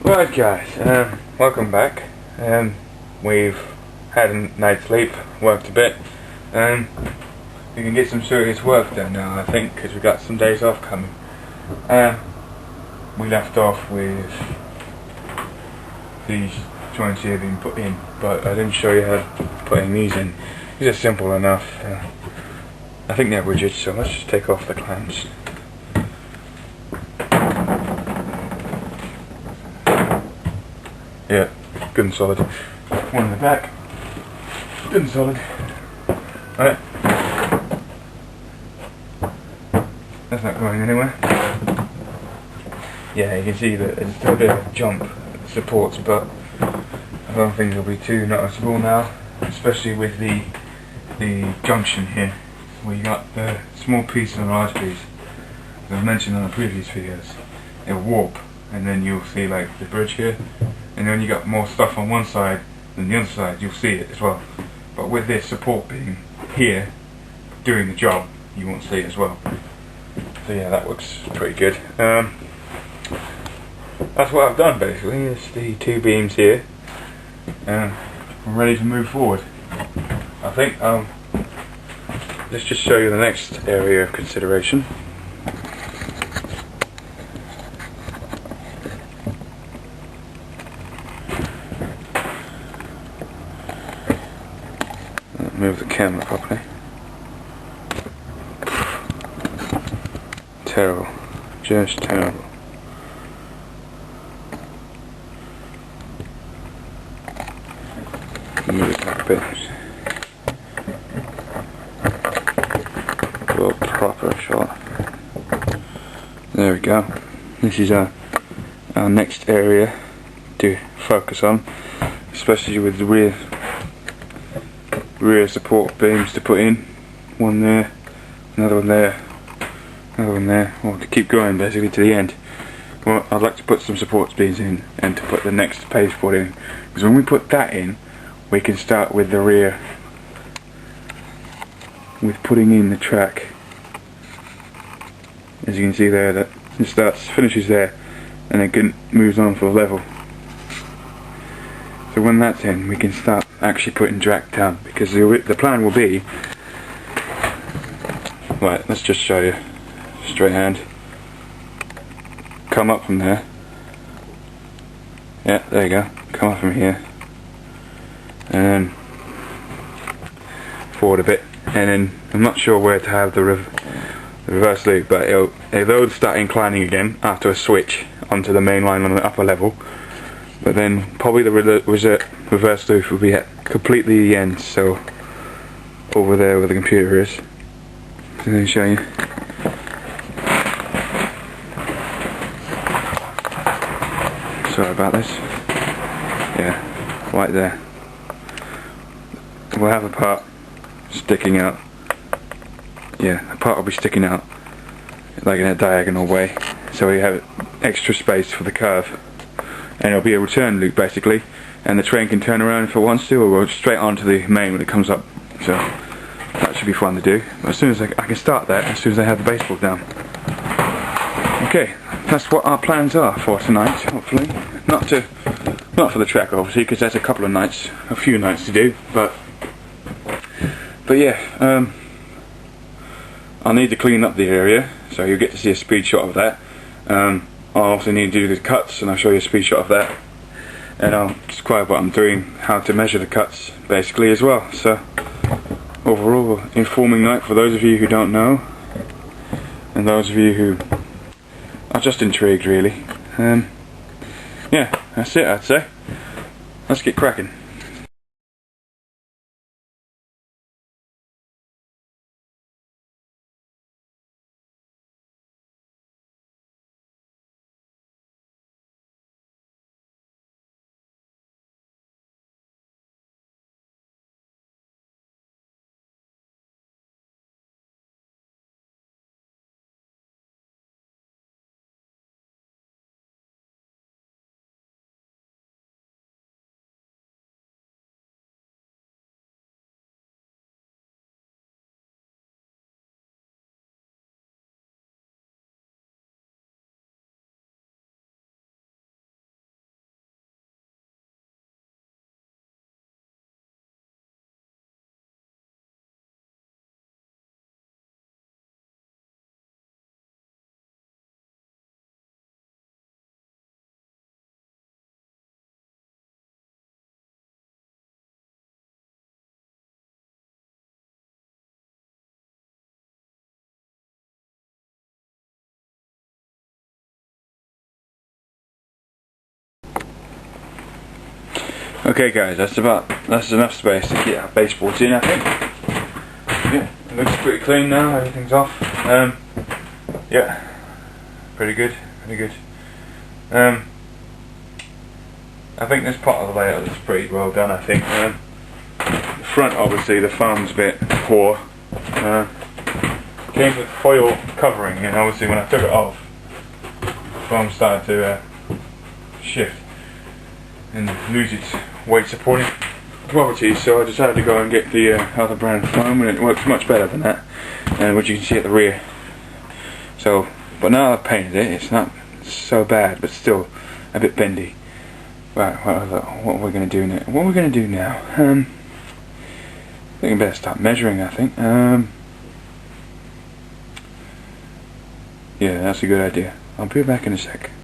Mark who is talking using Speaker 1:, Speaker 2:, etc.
Speaker 1: Right guys, welcome back. We've had a night's sleep, worked a bit. We can get some serious work done now, I think, because we've got some days off coming. We left off with these joints here being put in, but I didn't show you how putting these in. These are simple enough. I think they're rigid, so let's just take off the clamps. Yeah, good and solid. One in the back, good and solid. Alright. That's not going anywhere. Yeah, you can see that it's still a bit of a jump supports, but I don't think it'll be too noticeable now, especially with the junction here, where you got the small piece and the large piece. As I've mentioned on the previous videos, it'll warp, and then you'll see like the bridge here, and then you got more stuff on one side than the other side, you'll see it as well. But with this support being here, doing the job, you won't see it as well. So yeah, that looks pretty good. That's what I've done basically. It's the two beams here. I'm ready to move forward. I think let's just show you the next area of consideration. Move the camera properly. Terrible. Just terrible. Move it back a bit. A little proper shot. There we go. This is our next area to focus on, especially with the rear support beams to put in. One there, another one there, another one there. Well, to keep going basically to the end. Well, I'd like to put some support beams in and to put the next pasteboard in, because when we put that in, we can start with the rear, with putting in the track. As you can see there, that it finishes there, and it moves on for a level. So when that's in, we can start actually putting track down, because the plan will be, right, let's just show you, straight hand, come up from there, yeah, there you go, come up from here, and then forward a bit, and then I'm not sure where to have the reverse loop, but it'll start inclining again after a switch onto the main line on the upper level. But then probably the reverse loop will be at completely the end, so over there where the computer is. So let me show you. Sorry about this. Yeah, right there. We'll have a part sticking out. Yeah, a part will be sticking out like in a diagonal way, so we have extra space for the curve. And it'll be a return loop basically, and the train can turn around if it wants to, or go straight onto the main when it comes up. So that should be fun to do. But as soon as I can start that, as soon as I have the baseboard down. Okay, that's what our plans are for tonight. Hopefully, not for the track obviously, because that's a few nights to do. But yeah, I'll need to clean up the area, so you'll get to see a speed shot of that. I'll also need to do the cuts, and I'll show you a speed shot of that, and I'll describe what I'm doing, how to measure the cuts basically as well. So overall, informing night for those of you who don't know, and those of you who are just intrigued really. Yeah, that's it, I'd say. Let's get cracking. Okay guys, that's enough space to get our baseboards in, I think. Yeah, it looks pretty clean now, everything's off. Yeah, pretty good. I think this part of the layout is pretty well done, I think. The front, obviously, the foam's a bit poor. Came with foil covering, and obviously when I took it off, the foam started to shift and lose its weight supporting properties, so I decided to go and get the other brand foam, and it works much better than that, which you can see at the rear. So, but now I've painted it, it's not so bad, but still a bit bendy. Right, what are we going to do now? What are we going to do now? I think I better start measuring, I think. Yeah, that's a good idea. I'll be back in a sec.